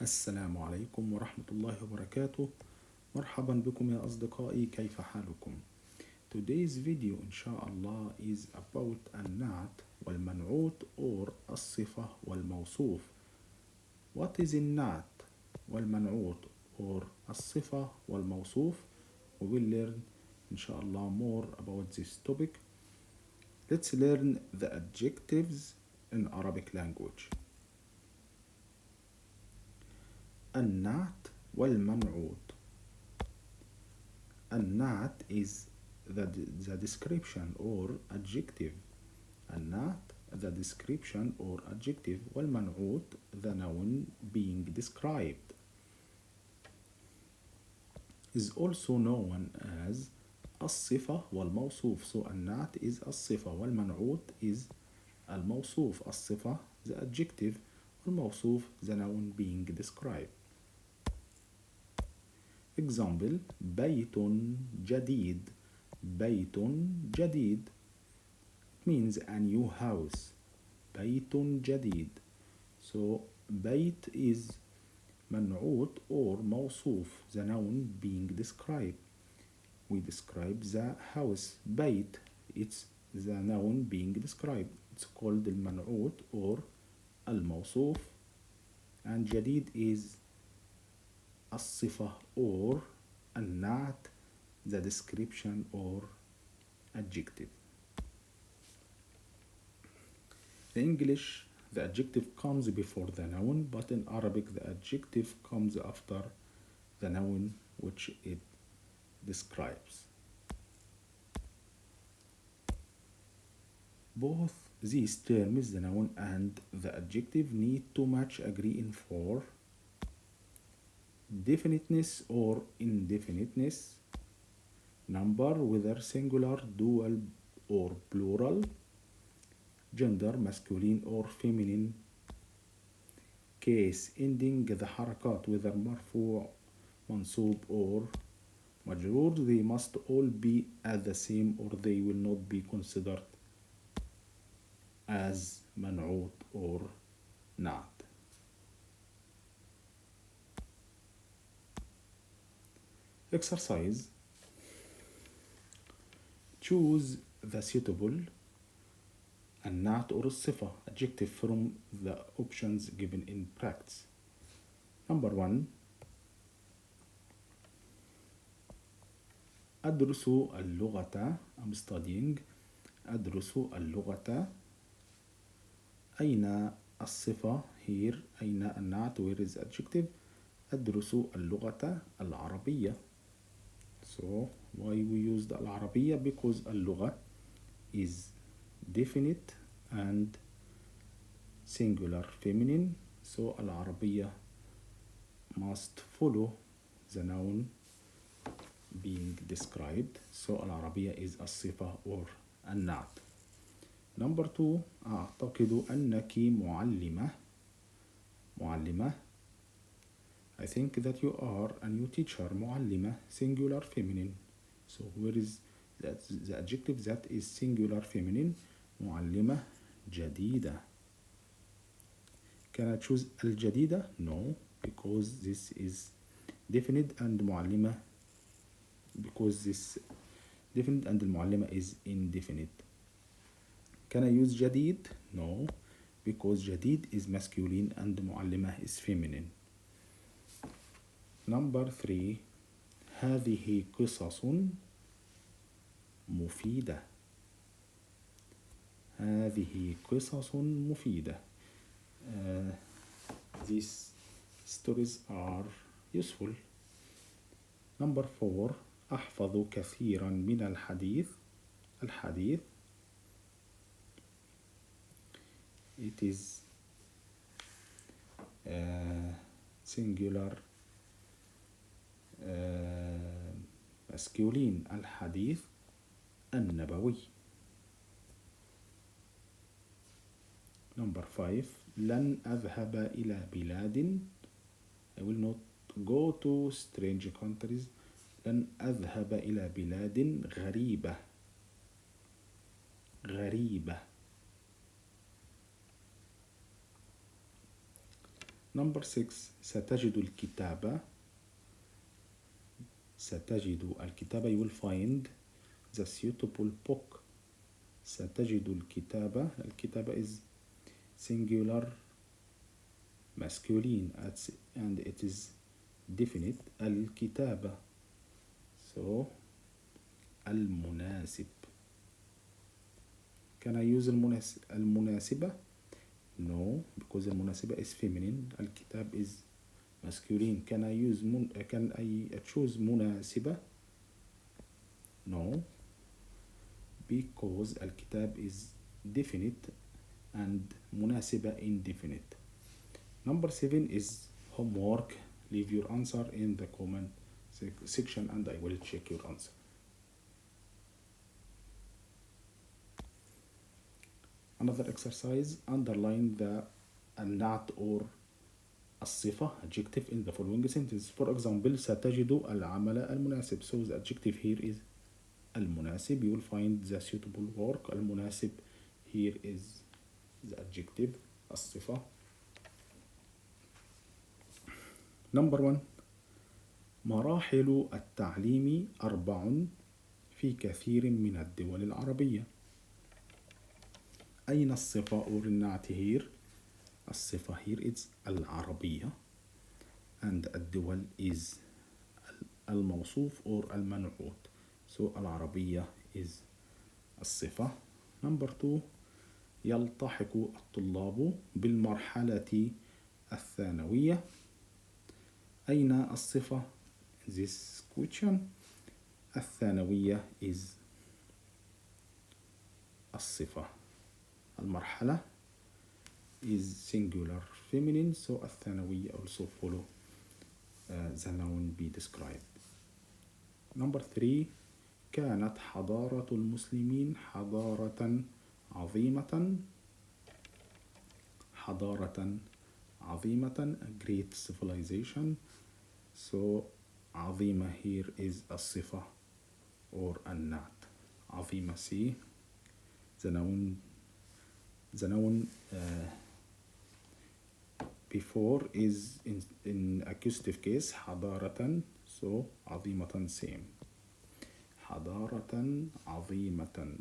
السلام عليكم ورحمة الله وبركاته. مرحبا بكم يا أصدقائي، كيف حالكم؟ Today's video إن شاء الله is about النعت والمنعوت or الصفة والموصوف. What is النعت والمنعوت or الصفة والموصوف? We will learn إن شاء الله more about this topic. Let's learn the adjectives in Arabic language. النعت والمنعوت. النعت is the description or adjective. النعت the description or adjective والمنعوت the noun being described is also known as الصفة والموصوف. So النعت is الصفة والمنعوت is الموصوف. الصفة the adjective والموصوف the noun being described. Example: بيت جديد. بيت جديد means a new house. بيت جديد. So بيت is منعوت or موصوف the noun being described. We describe the house. بيت it's the noun being described. It's called المنعوت or الموصوف. And جديد is الصفة or النعت the description or adjective. In English the adjective comes before the noun, but in Arabic the adjective comes after the noun which it describes. Both these terms, the noun and the adjective, need to match agreeing for definiteness or indefiniteness, number whether singular, dual or plural, gender masculine or feminine, case ending the حركات whether مرفوع منصوب or مجرور. They must all be at the same or they will not be considered as منعوت or نعت. Exercise: choose the suitable النعت or الصفة adjective from the options given in practice. Number 1: أدرس اللغة. I'm studying. أدرس اللغة. أين الصفة here؟ أين النعت؟ where is adjective؟ أدرس اللغة العربية. So why we used العربية? Because اللغة is definite and singular feminine, so العربية must follow the noun being described. So العربية is الصفة or النعت. Number 2: أعتقد أنك معلمة. معلمة. I think that you are a new teacher. معلمة singular feminine. So where is that the adjective that is singular feminine? معلمة جديدة. Can I choose الجديدة? No, because this is definite and معلمة because this definite and المعلمة is indefinite. Can I use جديد? No, because جديد is masculine and معلمة is feminine. Number 3: هذه قصص مفيدة. هذه قصص مفيدة. These stories are useful. Number 4: أحفظ كثيرا من الحديث. الحديث it is singular masculine. الحديث النبوي. Number 5: لن أذهب إلى بلاد. I will not go to strange countries. لن أذهب إلى بلاد غريبة. غريبة. Number 6 ستجد الكتابة. ستجد الكتابة you will find the suitable book. ستجد الكتابة. الكتابة is singular masculine and it is definite. الكتابة so المناسب. Can I use المناسبة? No, because المناسبة is feminine. الكتاب is masculine. Can I choose مناسبة? No, because الكتاب is definite and مناسبة indefinite. Number 7 is homework. Leave your answer in the comment section and I will check your answer. Another exercise, underline the النعت or الصفة adjective in the following sentences. For example, ستجد العمل المناسب. So the adjective here is المناسب. You will find the suitable work. المناسب here is the adjective الصفة. Number 1 مراحل التعليم 4 في كثير من الدول العربية. أين الصفة or النعت here؟ الصفة here is العربية and الدول is الموصوف or المنعوت. So العربية is الصفة. Number 2 يلتحق الطلاب بالمرحلة الثانوية. أين الصفة؟ This question الثانوية is الصفة. المرحلة is singular feminine, so الثانوية also follow the noun be described. Number 3 كانت حضارة المسلمين حضارة عظيمة. حضارة عظيمة a great civilization. So عظيمة here is الصفة or النعت. عظيمة C. The noun before is in accusative case حضارة, so عظيمة same. حضارة عظيمة.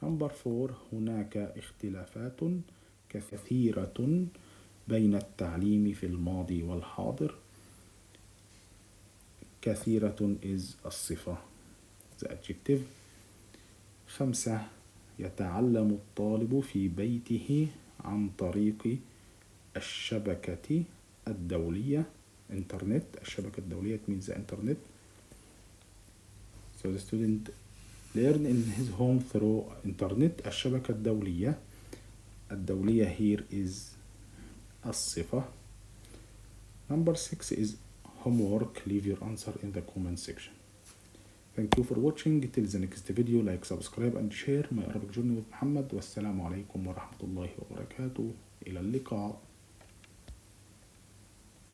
Number 4 هناك اختلافات كثيرة بين التعليم في الماضي والحاضر. كثيرة is الصفة the adjective. 5 يتعلم الطالب في بيته عن طريق الشبكة الدولية internet. الشبكة الدولية it means the internet. So the student learn in his home through internet. الشبكة الدولية. الدولية here is الصفة. Number 6 is homework. Leave your answer in the comment section. Thank you for watching. Till the next video, like, subscribe and share. My Arabic journey with Muhammad. والسلام عليكم ورحمة الله وبركاته. إلى اللقاء.